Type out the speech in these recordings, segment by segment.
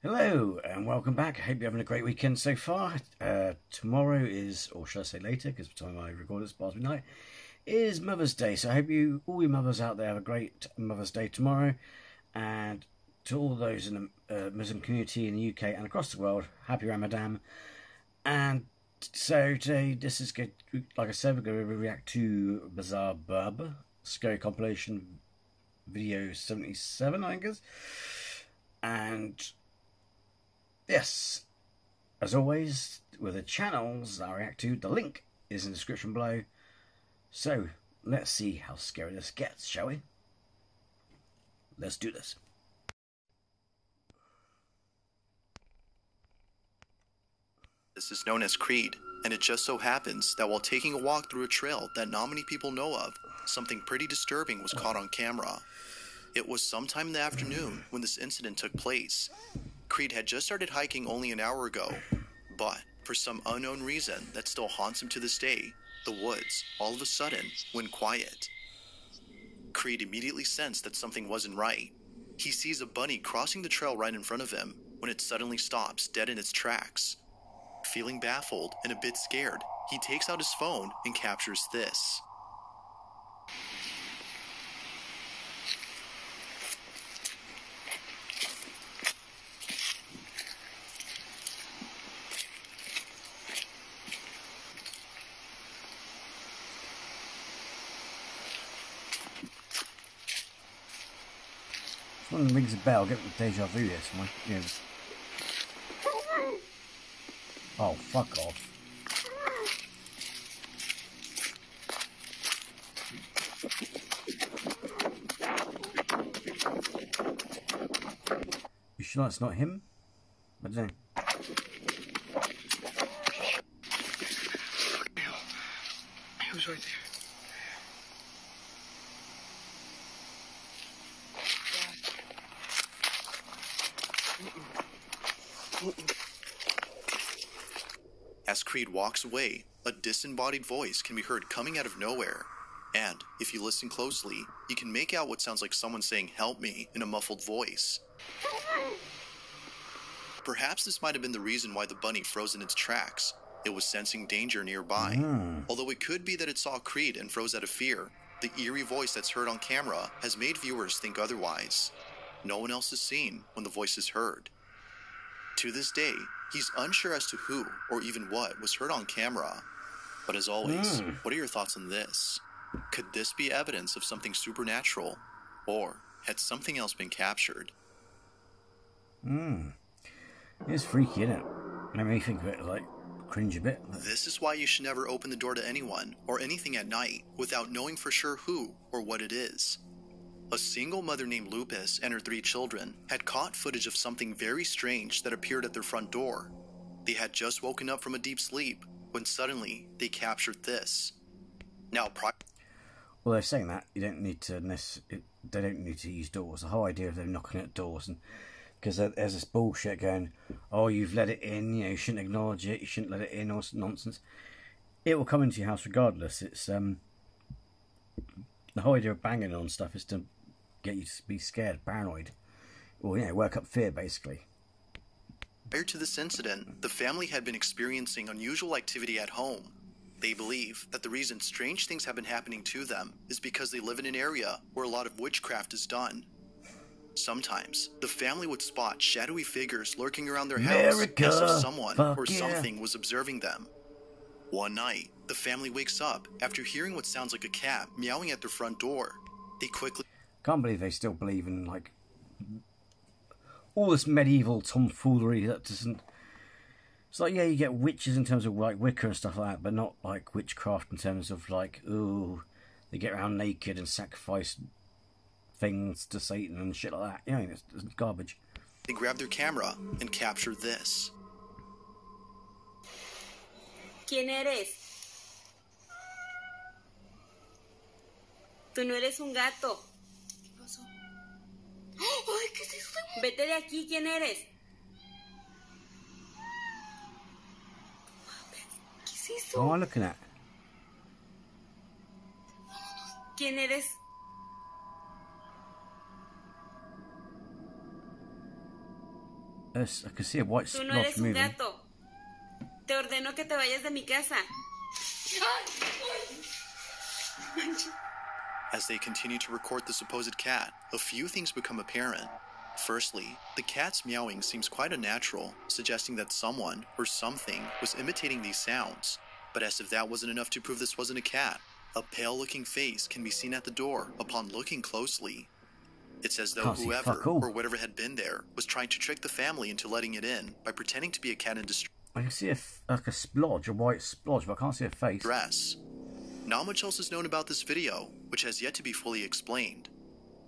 Hello and welcome back. I hope you're having a great weekend so far. Tomorrow is, or should I say later, because by the time I record this past midnight, is Mother's Day. So I hope all your mothers out there have a great Mother's Day tomorrow. And to all those in the Muslim community in the UK and across the world, happy Ramadan. And so today, this is good. Like I said, we're going to react to Bizarrebub, Scary Compilation V77, I think it is. And yes, as always, with the channels that I react to, the link is in the description below. So, let's see how scary this gets, shall we? Let's do this. This is known as Creed, and it just so happens that while taking a walk through a trail that not many people know of, something pretty disturbing was caught on camera. It was sometime in the afternoon when this incident took place. Creed had just started hiking only an hour ago, but for some unknown reason that still haunts him to this day, the woods all of a sudden went quiet. Creed immediately sensed that something wasn't right. He sees a bunny crossing the trail right in front of him when it suddenly stops dead in its tracks. Feeling baffled and a bit scared, he takes out his phone and captures this. If one rings a bell, get the deja vu this one. Yeah. Oh, fuck off. You sure that's not him? I don't know. He was right there. As Creed walks away, a disembodied voice can be heard coming out of nowhere. And, if you listen closely, you can make out what sounds like someone saying, "Help me," in a muffled voice. Perhaps this might have been the reason why the bunny froze in its tracks. It was sensing danger nearby. Although it could be that it saw Creed and froze out of fear, the eerie voice that's heard on camera has made viewers think otherwise. No one else is seen when the voice is heard. To this day, he's unsure as to who or even what was heard on camera. But as always, what are your thoughts on this? Could this be evidence of something supernatural? Or had something else been captured? It's freaky, isn't it? Made me think of it, like, cringe a bit. This is why you should never open the door to anyone or anything at night without knowing for sure who or what it is. A single mother named Lupus and her 3 children had caught footage of something very strange that appeared at their front door. They had just woken up from a deep sleep when suddenly they captured this. Now, well, they're saying that you don't need to they don't need to use doors. The whole idea of them knocking at doors, and because there's this bullshit going, oh, you've let it in, you know, you shouldn't acknowledge it, you shouldn't let it in, or nonsense. It will come into your house regardless. It's the whole idea of banging on stuff is to get you to be scared, paranoid, or, you know, work up fear, basically. Prior to this incident, the family had been experiencing unusual activity at home. They believe that the reason strange things have been happening to them is because they live in an area where a lot of witchcraft is done. Sometimes, the family would spot shadowy figures lurking around their house as if someone or something was observing them. One night, the family wakes up after hearing what sounds like a cat meowing at their front door. They quickly... Can't believe they still believe in, like, all this medieval tomfoolery that doesn't... It's like, yeah, you get witches in terms of, like, Wicca and stuff like that, but not, like, witchcraft in terms of, like, ooh, they get around naked and sacrifice things to Satan and shit like that. You know, it's garbage. They grab their camera and capture this. ¿Quién eres? Tú no eres un gato. ¿Qué pasó? Ay, ¿qué es eso? Vete de aquí, ¿quién eres? ¿Qué es eso? What am I looking at? ¿Quién eres? I can see a white Tú no splotch eres un moving. gato. Te ordeno que te vayas de mi casa. As they continue to record the supposed cat, a few things become apparent. Firstly, the cat's meowing seems quite unnatural, suggesting that someone or something was imitating these sounds. But as if that wasn't enough to prove this wasn't a cat, a pale-looking face can be seen at the door upon looking closely. It's as though Can't see whoever fuck all. or whatever had been there was trying to trick the family into letting it in by pretending to be a cat in I can see like a splodge, a white splodge, but I can't see a face. distress. Not much else is known about this video, which has yet to be fully explained.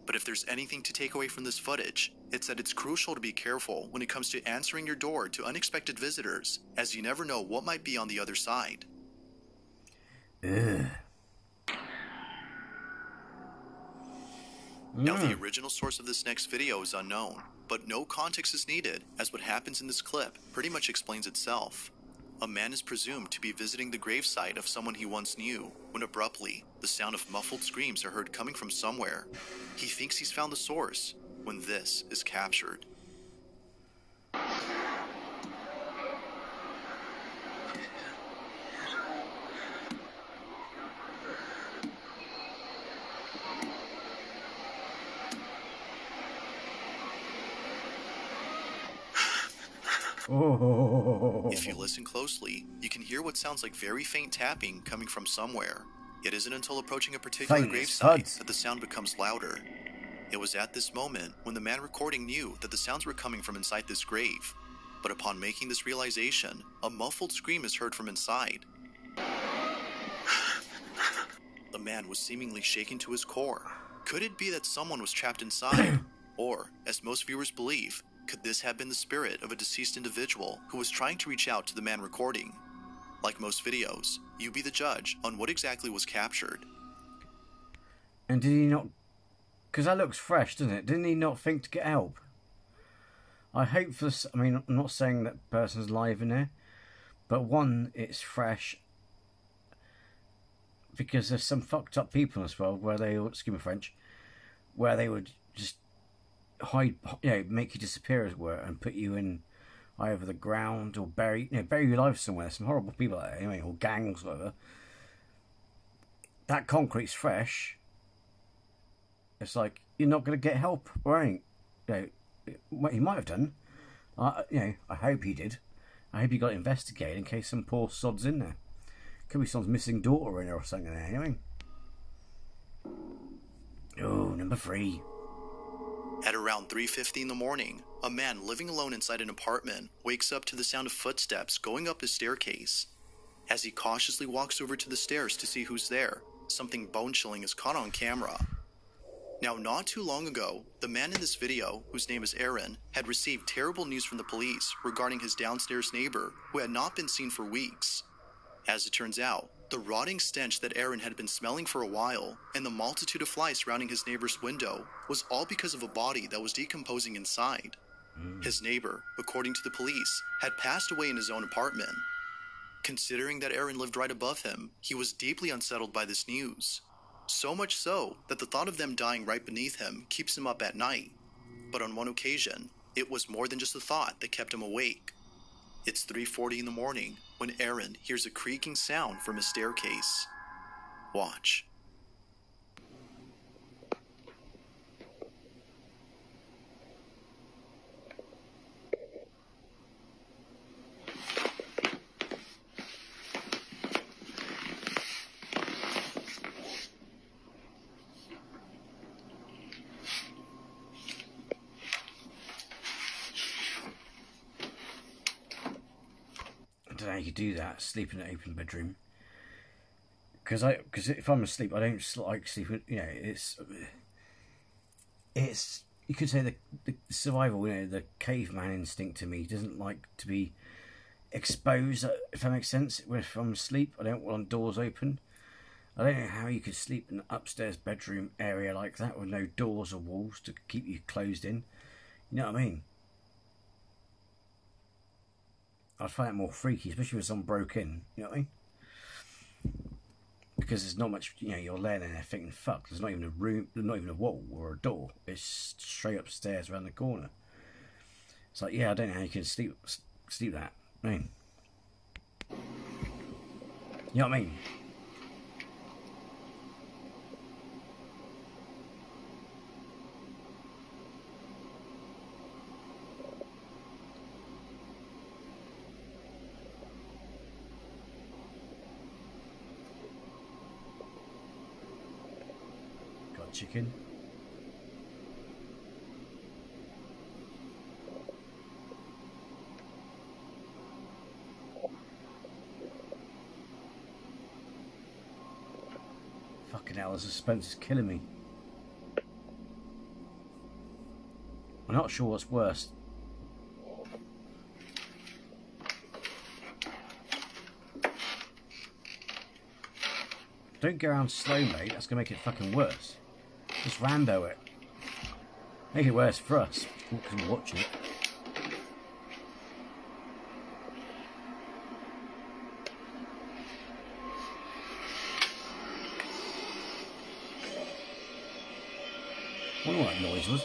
But if there's anything to take away from this footage, it's that it's crucial to be careful when it comes to answering your door to unexpected visitors, as you never know what might be on the other side. Ugh. Now, the original source of this next video is unknown, but no context is needed, as what happens in this clip pretty much explains itself. A man is presumed to be visiting the gravesite of someone he once knew, when abruptly, the sound of muffled screams are heard coming from somewhere. He thinks he's found the source, when this is captured. Oh. If you listen closely, you can hear what sounds like very faint tapping coming from somewhere. It isn't until approaching a particular Faint as gravesite thuds. that the sound becomes louder. It was at this moment when the man recording knew that the sounds were coming from inside this grave. But upon making this realization, a muffled scream is heard from inside. The man was seemingly shaken to his core. Could it be that someone was trapped inside? Or, as most viewers believe, could this have been the spirit of a deceased individual who was trying to reach out to the man recording? Like most videos, you be the judge on what exactly was captured. And did he not... Because that looks fresh, doesn't it? Didn't he not think to get help? I hope for... I mean, I'm not saying that person's live in there. But one, it's fresh. Because there's some fucked up people in this world where they... Excuse me French. Where they would just hide... You know, make you disappear as it were. And put you in either the ground or bury... You know, bury your life somewhere. Some horrible people out there anyway. Or gangs or whatever. That concrete's fresh. It's like, you're not going to get help, or ain't. You know, what he might have done. You know, I hope he did. I hope he got investigated in case some poor sod's in there. Could be someone's missing daughter in there or something there, anyway. Oh, number 3. At around 3:50 in the morning, a man living alone inside an apartment wakes up to the sound of footsteps going up his staircase. As he cautiously walks over to the stairs to see who's there, something bone-chilling is caught on camera. Now, not too long ago, the man in this video, whose name is Aaron, had received terrible news from the police regarding his downstairs neighbor, who had not been seen for weeks. As it turns out, the rotting stench that Aaron had been smelling for a while, and the multitude of flies surrounding his neighbor's window, was all because of a body that was decomposing inside. His neighbor, according to the police, had passed away in his own apartment. Considering that Aaron lived right above him, he was deeply unsettled by this news. So much so that the thought of them dying right beneath him keeps him up at night. But on one occasion, it was more than just a thought that kept him awake. It's 3:40 in the morning when Aaron hears a creaking sound from his staircase. Watch. I don't know how you could do that, sleep in an open bedroom. Because if I'm asleep, I don't like sleeping. You know, it's you could say the survival. You know, the caveman instinct to me doesn't like to be exposed. If that makes sense. If I'm asleep, I don't want doors open. I don't know how you could sleep in an upstairs bedroom area like that with no doors or walls to keep you closed in. You know what I mean? I'd find it more freaky, especially if someone broke in. You know what I mean? Because there's not much, you know, you're laying there thinking, fuck, there's not even a room, there's not even a wall or a door. It's straight upstairs around the corner. It's like, yeah, I don't know how you can sleep that. I mean, you know what I mean? Got chicken. Fucking hell, the suspense is killing me. I'm not sure what's worse. Don't go around slow, mate. That's gonna make it fucking worse. Just Rambo it. Make it worse for us, because we're watching it. I wonder what that noise was.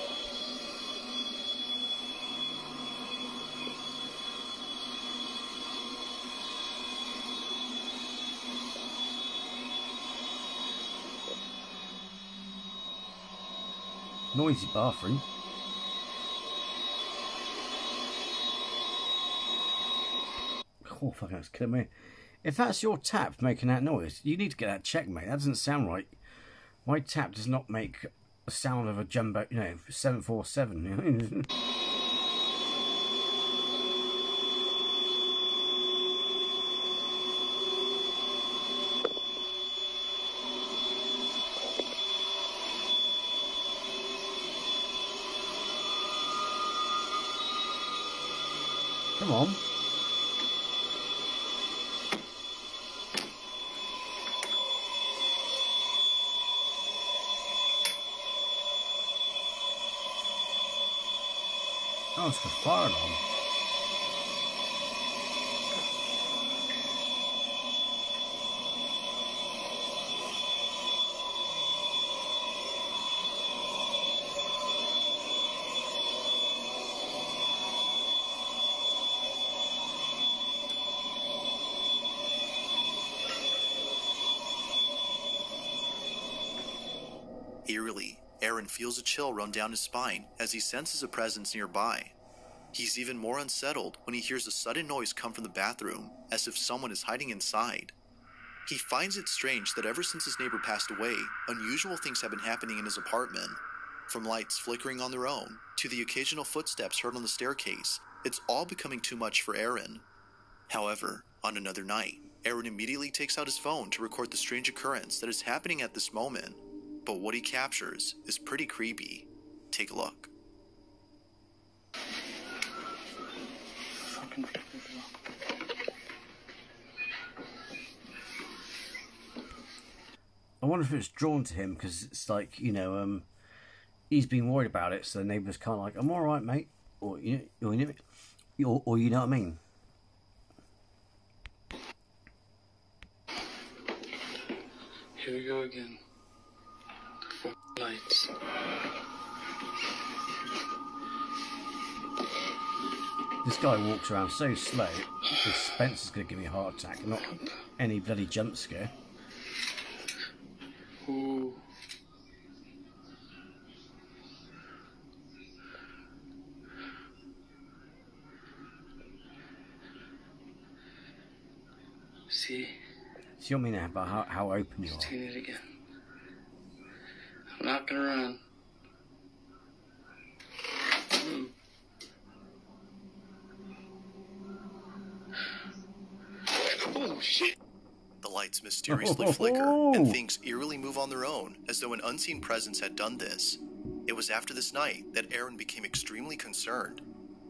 Noisy bathroom. Oh, fucking that's killing me. If that's your tap making that noise, you need to get that checked, mate. That doesn't sound right. My tap does not make a sound of a jumbo, 747. Come on. Oh, it's the fire alarm. Eerily, Aaron feels a chill run down his spine as he senses a presence nearby. He's even more unsettled when he hears a sudden noise come from the bathroom, as if someone is hiding inside. He finds it strange that ever since his neighbor passed away, unusual things have been happening in his apartment. From lights flickering on their own, to the occasional footsteps heard on the staircase, it's all becoming too much for Aaron. However, on another night, Aaron immediately takes out his phone to record the strange occurrence that is happening at this moment. But what he captures is pretty creepy. Take a look. I wonder if it's drawn to him because it's like, he's been worried about it, so the neighbour's kind of like, I'm alright, mate. Or you know what I mean? Here we go again. The lights. This guy walks around so slow, his suspense is going to give me a heart attack, not any bloody jump scare. Ooh. See? See what I mean now about how open you are. Seen it again. I'm not gonna run. Oh shit! The lights mysteriously flicker, and things eerily move on their own, as though an unseen presence had done this. It was after this night that Aaron became extremely concerned.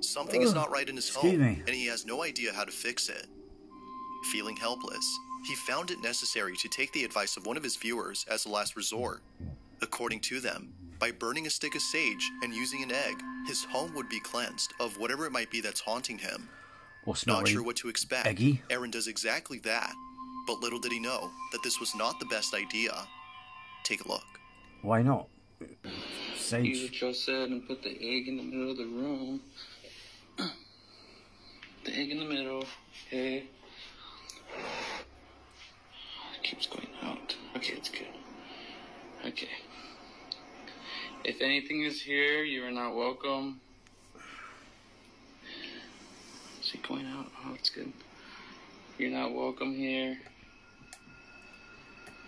Something is not right in his home, and he has no idea how to fix it. Feeling helpless, he found it necessary to take the advice of one of his viewers as a last resort. According to them, by burning a stick of sage and using an egg, his home would be cleansed of whatever it might be that's haunting him. Not sure what to expect, eggy. Aaron does exactly that, but little did he know that this was not the best idea. Take a look. Why not? Use Sage. what y'all said and put the egg in the middle of the room. The egg in the middle. Okay. It keeps going out. Okay, it's good. Okay. If anything is here, you are not welcome. Is it going out? Oh, it's good. You're not welcome here.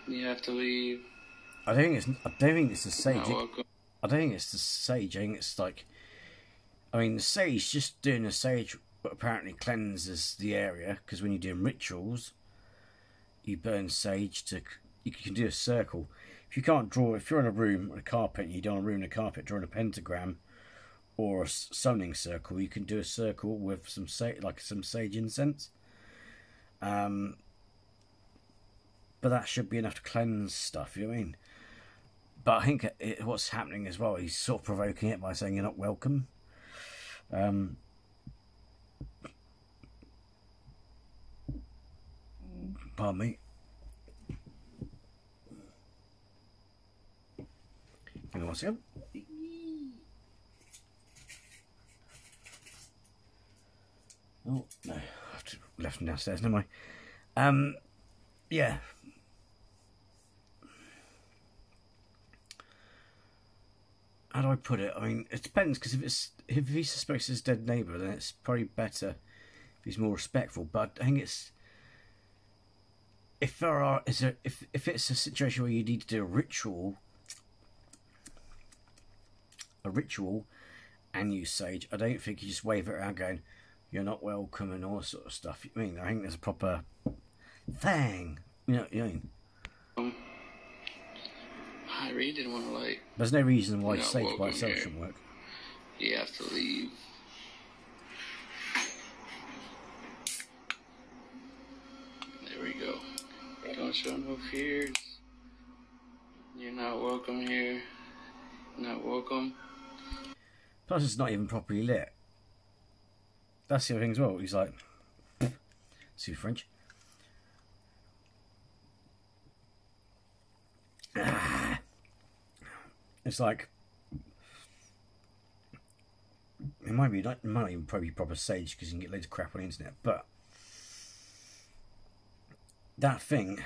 You have to leave. I don't think it's the sage. Not welcome. I don't think it's the sage. I think it's like, I mean, the sage, just doing a sage apparently cleanses the area, because when you're doing rituals, you burn sage to, you can do a circle. If you can't draw, if you're in a room on a carpet and you don't want a room on a carpet, drawing a pentagram or a summoning circle, you can do a circle with some sage, like some sage incense. But that should be enough to cleanse stuff, you know what I mean? But I think what's happening as well, he's sort of provoking it by saying you're not welcome. Pardon me. Hang on one second. Oh, no. I've left him downstairs, never mind. Yeah. How do I put it? I mean, it depends, because if he suspects his dead neighbour, then it's probably better if he's more respectful. But I think it's if it's a situation where you need to do a ritual and use sage, I don't think you just wave it around going, "You're not welcome" and all sort of stuff. I mean, I think there's a proper thing. You know what I mean? I really didn't want to, like... There's no reason why sage by itself shouldn't work. You have to leave. There we go. Don't show no fears. You're not welcome here. Not welcome. Plus, it's not even properly lit. That's the other thing as well. He's like, see French. It's like it might not even probably proper sage, because you can get loads of crap on the internet. But that thing,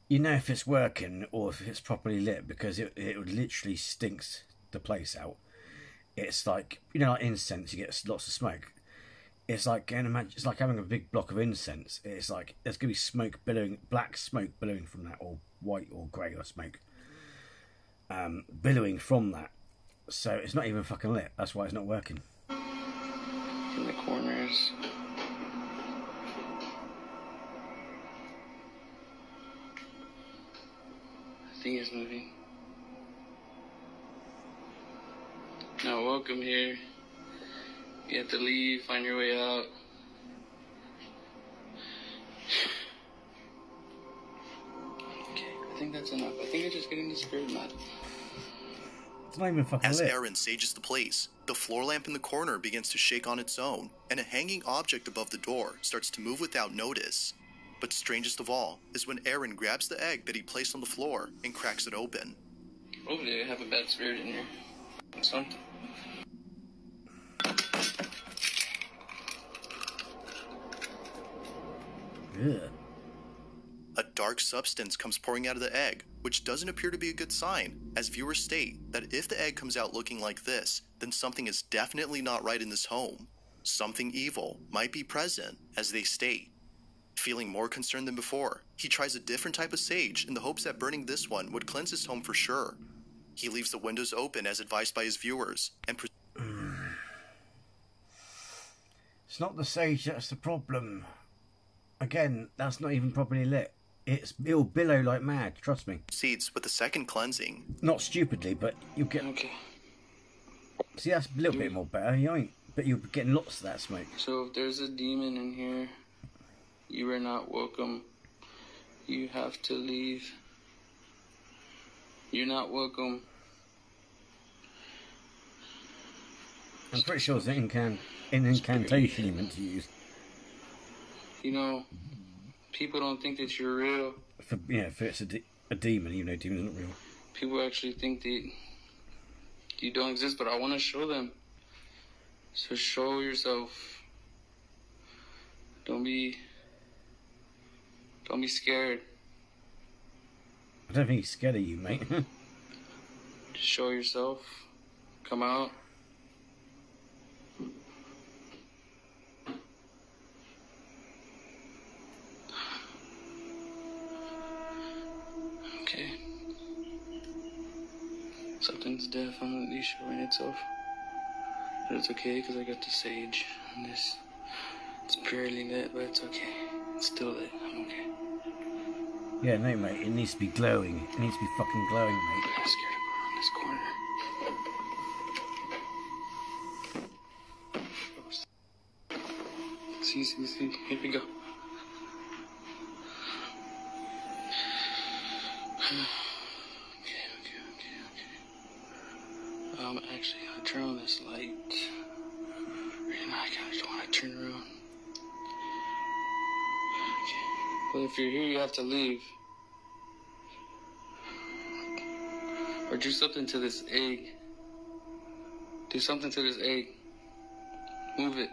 you know if it's working or if it's properly lit, because it literally stinks the place out. It's like, you know, like incense, you get lots of smoke. It's like, it's like having a big block of incense. It's like there's gonna be smoke billowing, black smoke billowing from that, or white or grey or smoke billowing from that. So it's not even fucking lit. That's why it's not working. In the corners. I think it's moving. Not welcome here. You have to leave, find your way out. Okay, I think that's enough. I think I'm just getting the spirit mad. It's not even fucking As lit. Aaron sages the place, the floor lamp in the corner begins to shake on its own, and a hanging object above the door starts to move without notice. But strangest of all is when Aaron grabs the egg that he placed on the floor and cracks it open. Hopefully I have a bad spirit in here. Something. Ugh. A dark substance comes pouring out of the egg, which doesn't appear to be a good sign, as viewers state that if the egg comes out looking like this, then something is definitely not right in this home. Something evil might be present, as they state. Feeling more concerned than before, he tries a different type of sage in the hopes that burning this one would cleanse his home for sure. He leaves the windows open as advised by his viewers, and It's not the sage that's the problem. Again, that's not even properly lit. It'll billow like mad, trust me. proceeds with the second cleansing. Not stupidly, but you'll get... Okay. See, that's a little bit more better, you ain't. But you're getting lots of that smoke. So if there's a demon in here, you are not welcome. You have to leave. You're not welcome. I'm pretty sure it's an incantation you meant to use. You know, people don't think that you're real. If it's a demon, even though demons aren't real. People actually think that you don't exist, but I want to show them. So show yourself. Don't be scared. I don't think he's scared of you, mate. Just show yourself. Come out. Okay. Something's definitely showing itself. But it's okay because I got the sage on this. It's barely lit, but it's okay. It's still lit. I'm okay. Yeah, no, mate. It needs to be glowing. It needs to be fucking glowing, mate. I'm scared to go around this corner. See. Here we go. Okay. Actually, I'll turn on this light. Right now, I kind of don't want to turn around. Okay. Well, if you're here, you have to leave. Or do something to this egg. Do something to this egg. Move it.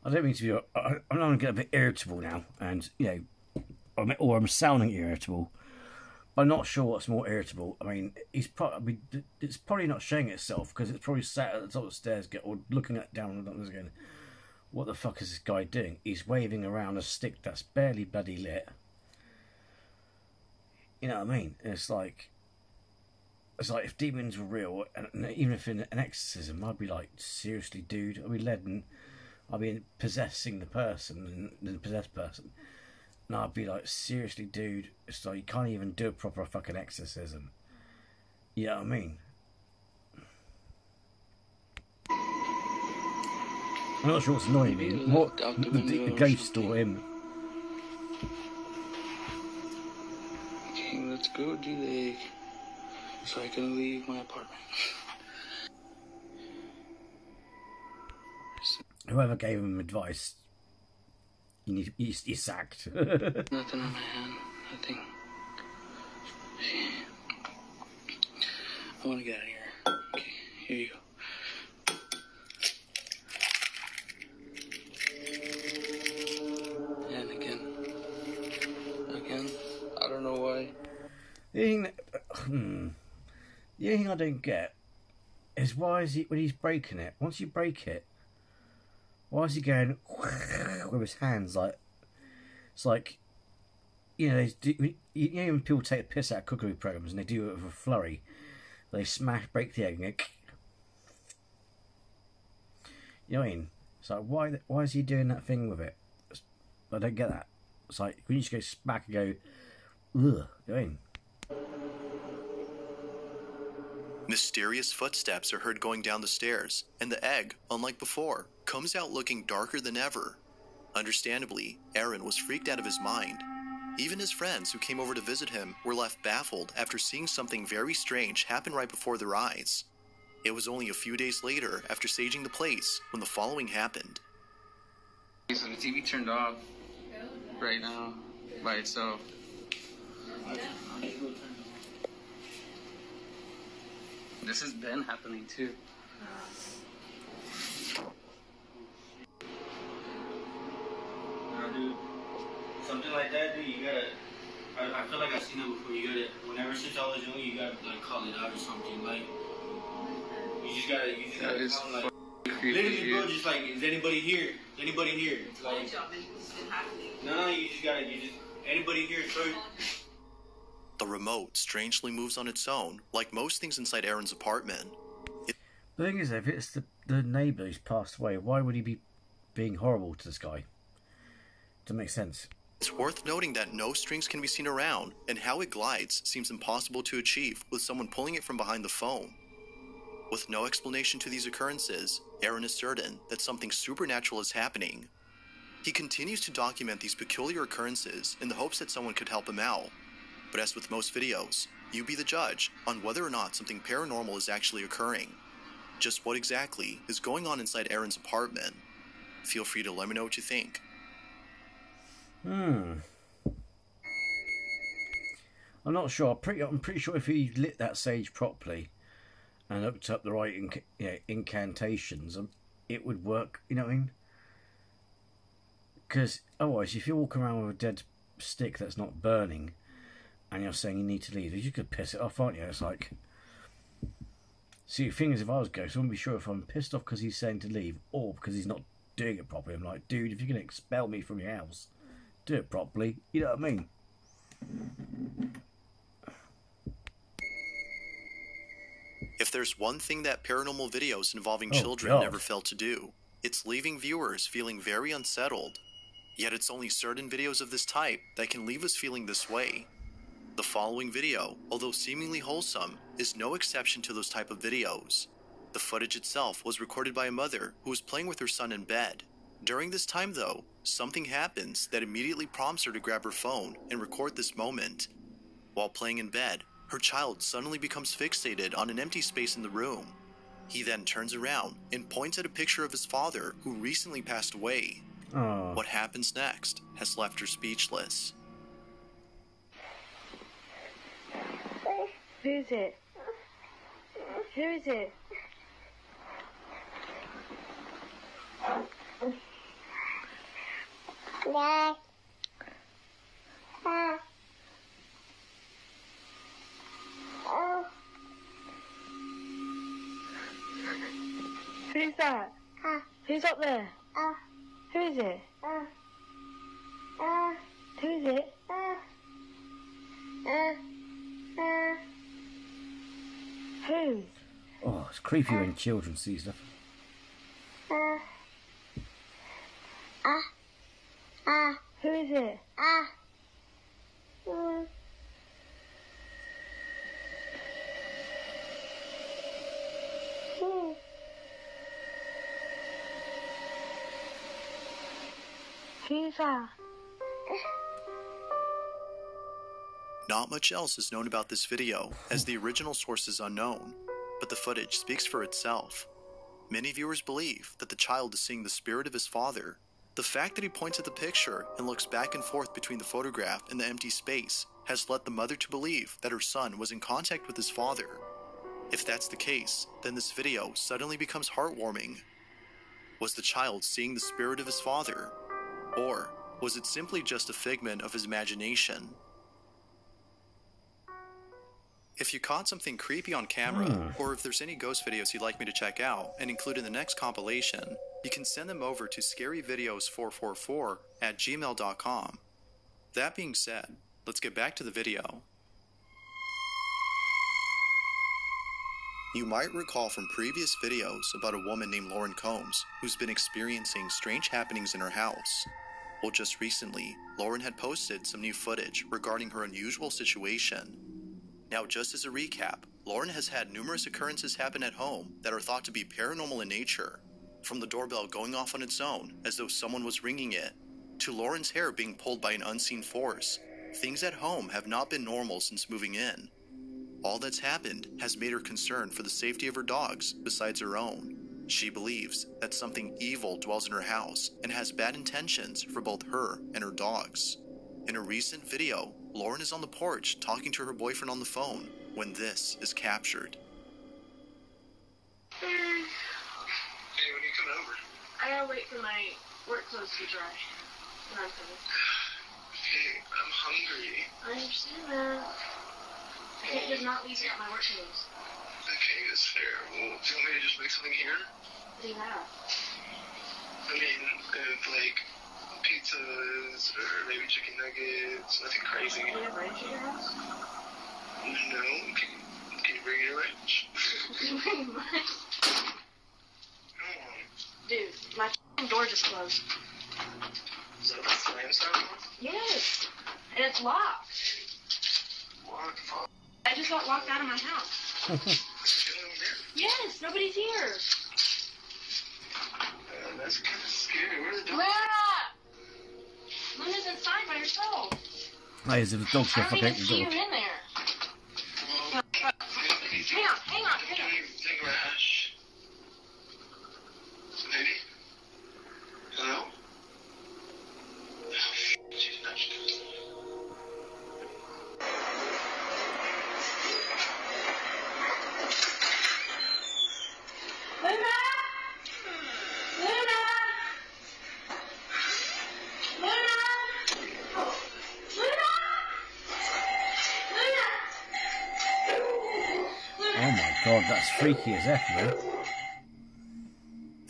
I don't mean to be. I'm going to get a bit irritable now, and or I'm sounding irritable. I'm not sure what's more irritable. I mean, it's probably not showing itself because it's probably sat at the top of the stairs, or looking down and going, "What the fuck is this guy doing?" He's waving around a stick that's barely bloody lit. You know what I mean? It's like if demons were real, and even if in an exorcism, I'd be like, seriously, dude, I'd be led and I'd be possessing the person, and the possessed person. And I'd be like, seriously, dude, it's like you can't even do a proper fucking exorcism. You know what I mean? I'm not sure what's annoying me. What, the ghost or him? Okay, let's go do the egg so I can leave my apartment. Whoever gave him advice, he's sacked. Nothing on my hand. Nothing. I want to get out of here. Okay, here you go. And again. I don't know why. The only thing I don't get is why is he, when he's breaking it, once you break it, why is he going with his hands like? It's like, you know, when people take the piss out of cookery programs and they do it with a flurry, they break the egg and go. You know what I mean? It's like, why is he doing that thing with it? I don't get that. It's like when you just go smack and go, ugh. You know what I mean? Mysterious footsteps are heard going down the stairs, and the egg, unlike before, comes out looking darker than ever. Understandably, Aaron was freaked out of his mind. Even his friends who came over to visit him were left baffled after seeing something very strange happen right before their eyes. It was only a few days later, after saging the place, when the following happened. So the TV turned off right now by itself. This has been happening too. Dude, something like that, dude, you gotta. I feel like I've seen that before. You gotta, whenever since I was young, you gotta like call it out or something. Like, you just gotta call like. Literally, bro, just like, is anybody here? Is anybody here? It's like, no, you just anybody here, sorry. The remote strangely moves on its own, like most things inside Aaron's apartment. The thing is, if it's the neighbour who's passed away, why would he be being horrible to this guy? Doesn't make sense. It's worth noting that no strings can be seen around, and how it glides seems impossible to achieve with someone pulling it from behind the phone. With no explanation to these occurrences, Aaron is certain that something supernatural is happening. He continues to document these peculiar occurrences in the hopes that someone could help him out. But as with most videos, you be the judge on whether or not something paranormal is actually occurring. Just what exactly is going on inside Aaron's apartment? Feel free to let me know what you think. I'm not sure. I'm pretty sure if he lit that sage properly and looked up the right incantations, it would work. You know what I mean? Because otherwise, if you walk around with a dead stick that's not burning, and you're saying you need to leave, you could piss it off, aren't you? It's like, see, the thing is, if I was Ghost, I wouldn't be sure if I'm pissed off because he's saying to leave or because he's not doing it properly. I'm like, dude, if you're going to expel me from your house, do it properly. You know what I mean? If there's one thing that paranormal videos involving children never fail to do, it's leaving viewers feeling very unsettled. Yet it's only certain videos of this type that can leave us feeling this way. The following video, although seemingly wholesome, is no exception to those type of videos. The footage itself was recorded by a mother who was playing with her son in bed. During this time though, something happens that immediately prompts her to grab her phone and record this moment. While playing in bed, her child suddenly becomes fixated on an empty space in the room. He then turns around and points at a picture of his father who recently passed away. What happens next has left her speechless. Who is it? Who is it? Who's that? Who's up there? Who is it? Who is it? Who? Oh, it's creepy when children see stuff. Who is it? Who's that? Not much else is known about this video, as the original source is unknown, but the footage speaks for itself. Many viewers believe that the child is seeing the spirit of his father. The fact that he points at the picture and looks back and forth between the photograph and the empty space has led the mother to believe that her son was in contact with his father. If that's the case, then this video suddenly becomes heartwarming. Was the child seeing the spirit of his father? Or was it simply just a figment of his imagination? If you caught something creepy on camera, or if there's any ghost videos you'd like me to check out and include in the next compilation, you can send them over to scaryvideos444@gmail.com. That being said, let's get back to the video. You might recall from previous videos about a woman named Lauren Combs who's been experiencing strange happenings in her house. Well, just recently, Lauren had posted some new footage regarding her unusual situation. Now, just as a recap, Lauren has had numerous occurrences happen at home that are thought to be paranormal in nature. From the doorbell going off on its own, as though someone was ringing it, to Lauren's hair being pulled by an unseen force, things at home have not been normal since moving in. All that's happened has made her concerned for the safety of her dogs besides her own. She believes that something evil dwells in her house and has bad intentions for both her and her dogs. In a recent video, Lauren is on the porch talking to her boyfriend on the phone when this is captured. Hey, when are you coming over? I gotta wait for my work clothes to dry. And I'm coming. Hey, I'm hungry. I understand that. I can't just not leave out my work clothes. Okay, that's fair. Well, do you want me to just make something here? What do you have? I mean, like pizzas or maybe chicken nuggets, nothing crazy. Do you have ranch at your house? No, can you bring your ranch? Pretty much. Dude, my door just closed. Is that the slam sound? Yes, and it's locked. What the fuck? I just got locked out of my house. Yes, nobody's here. That's kind of scary. Where's the dog? Lara! Linda's inside by herself. Hey, is it the dog's I gonna don't fuck even out the see door? you in there. Hang on. Take Rash. Baby? Huh? God, that's freaky as F, man.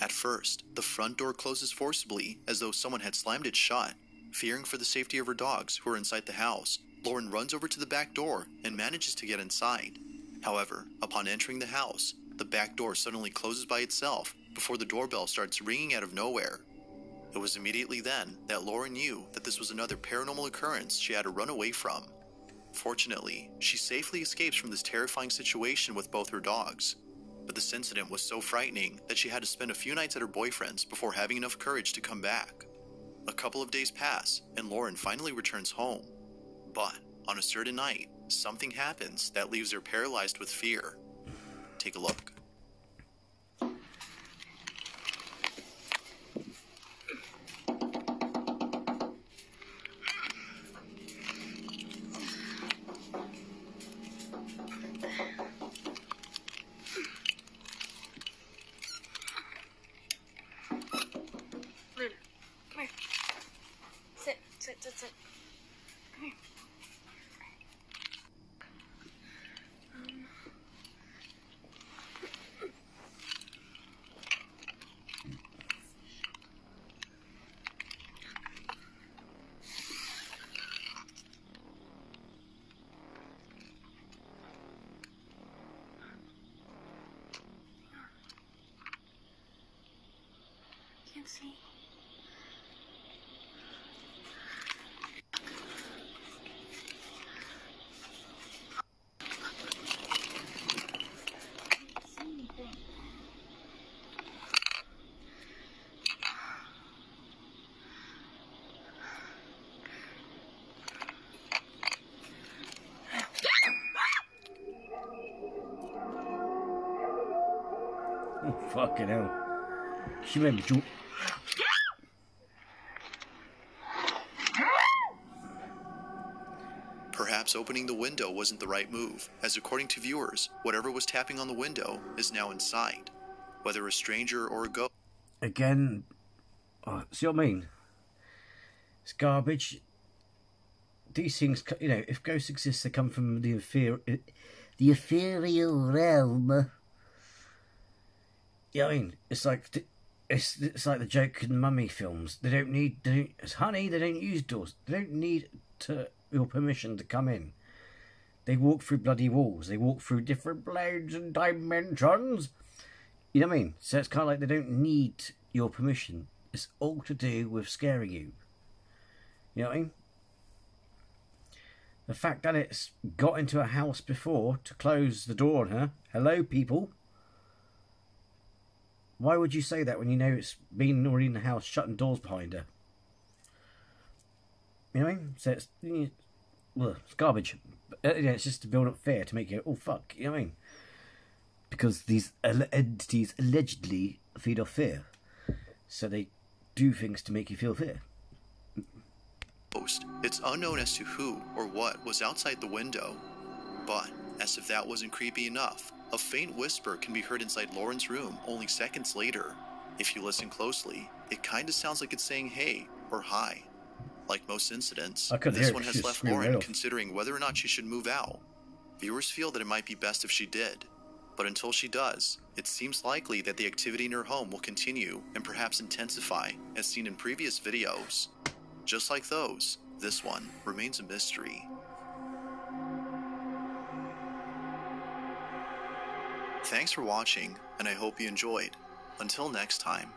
At first, the front door closes forcibly as though someone had slammed it shut. Fearing for the safety of her dogs who are inside the house, Lauren runs over to the back door and manages to get inside. However, upon entering the house, the back door suddenly closes by itself before the doorbell starts ringing out of nowhere. It was immediately then that Lauren knew that this was another paranormal occurrence she had to run away from. Fortunately, she safely escapes from this terrifying situation with both her dogs. But this incident was so frightening that she had to spend a few nights at her boyfriend's before having enough courage to come back. A couple of days pass, and Lauren finally returns home. But on a certain night, something happens that leaves her paralyzed with fear. Take a look. Sit. Come here. Can't see. Oh, fucking hell. She made me jump. Perhaps opening the window wasn't the right move, as according to viewers, whatever was tapping on the window is now inside. Whether a stranger or a ghost. Again, see what I mean? It's garbage. These things, you know, if ghosts exist, they come from the ethereal realm. You know what I mean? It's like the joke in mummy films. They don't use doors. They don't need your permission to come in. They walk through bloody walls. They walk through different planes and dimensions. You know what I mean? So it's kind of like they don't need your permission. It's all to do with scaring you. You know what I mean? The fact that it's got into a house before to close the door on her. Hello, people. Why would you say that when you know it's been already in the house, shutting doors behind her? You know what I mean? So it's garbage. It's just to build up fear, to make you, oh fuck, you know what I mean? Because these entities allegedly feed off fear. So they do things to make you feel fear. It's unknown as to who or what was outside the window. But, as if that wasn't creepy enough, a faint whisper can be heard inside Lauren's room only seconds later. If you listen closely, it kinda sounds like it's saying hey or hi. Like most incidents, this one has left Lauren considering whether or not she should move out. Viewers feel that it might be best if she did. But until she does, it seems likely that the activity in her home will continue and perhaps intensify, as seen in previous videos. Just like those, this one remains a mystery. Thanks for watching, and I hope you enjoyed. Until next time.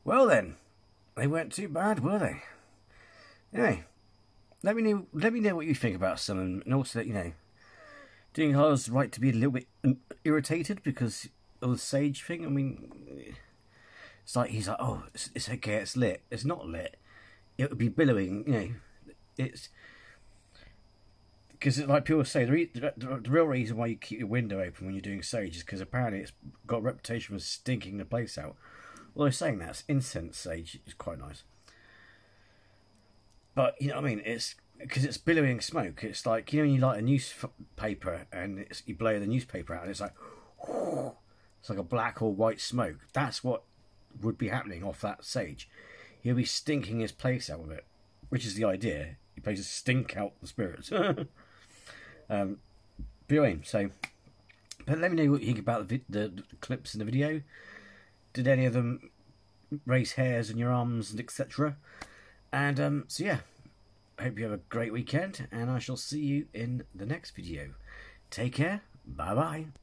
Well then, they weren't too bad, were they? Anyway, let me know what you think about some, and also that, you know, do you think I was right to be a little bit irritated because of the sage thing? I mean, it's like he's like, oh, it's okay, it's lit. It's not lit. It would be billowing, you know. It's because, like people say, the real reason why you keep your window open when you're doing sage is because apparently it's got a reputation for stinking the place out. Although saying that, incense sage is quite nice. But, you know what I mean? It's because it's billowing smoke. It's like, you know, when you light a newspaper and you blow the newspaper out and it's like, whoo, it's like a black or white smoke. That's what would be happening off that sage. He'll be stinking his place out with it, which is the idea. He plays to stink out the spirits. But anyway, so... But let me know what you think about the clips in the video. Did any of them raise hairs in your arms and etc.? And so yeah, I hope you have a great weekend, and I shall see you in the next video. Take care. Bye bye.